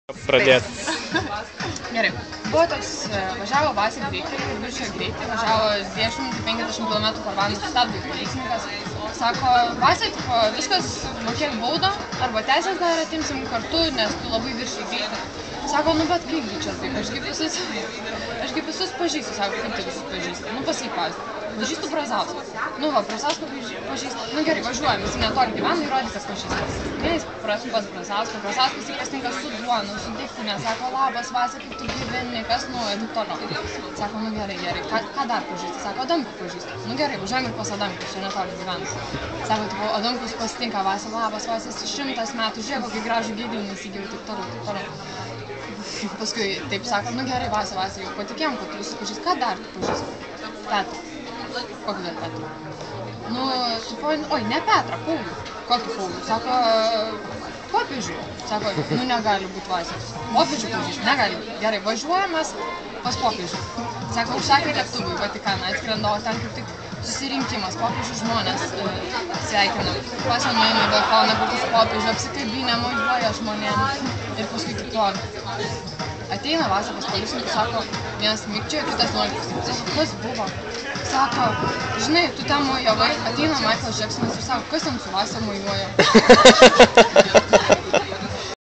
Pradėti. Gerai. Buvo toks, važiavo Vasė greitai, viršėjo greitai, važiavo 250 km per valandą, sustabdė policininkas. Sako, Vasė, viskas, mokėk baudą, arba teisės dar atimsim kartu, nes tu labai viršėjai greitį. Sako, nu bet kaip čia, aš kaip visus pažįstu, sako, kaip tai visus pažįstu. Nu pasakyk pavyzdį. Pažįstu Brazauską. Nu va, Brazauską pažįstu. Nu gerai, važiuojam, visi netoli gyvena, įrodė, kad pažįstu. Gerai, prasim pas Brazauską. Brazauskas tik pastinka su duonu, su degtine. Sako, labas, Vasė, kaip tu gyveni, kas naujo, taip toliau. Sako, nu gerai, ką dar pažįsti? Sako, Adamkų pažįstu. Nu gerai, važiuojam ir pas Adamkų, čia netoli gyvena. Sako, tipo, Adamkus pastinka, Vasė, labas, Vasė, 100 metų, žiūrėk, kokį gražų gėlynį įsigijau, taip toliau. Paskui taip sako, nu gerai, Vasė, jau patikėjom, kad tu visus pažįsti. Ką dar tu pažįsti? Petrą. Kokį dar Petrą? Nu, oi, ne Petrą, Paulių. Kokį Paulių? Sako, popiežių. Sako, nu negali būti Vasė. Popiežių pažįsti, negali. Gerai, važiuojamas pas popiežių. Sako, užsakė lėktuvui Vatikaną, atskrenda, o ten kaip tik susirinkimas, popiežių žmonės sveikina. Vasė nueina į balkoną, kartu su popiežiu, apsikabinę, mojuoja žmonėm ir paskui kitoj. Ateina Vasė pas policininkus, sako, vienas mikčioja, kitas nori pasakyti, kas buvo? Sako, žinai, tu ten mojavai, ateina Michaelas Jacksonas ir sako, kas ten su Vasė mojuoja?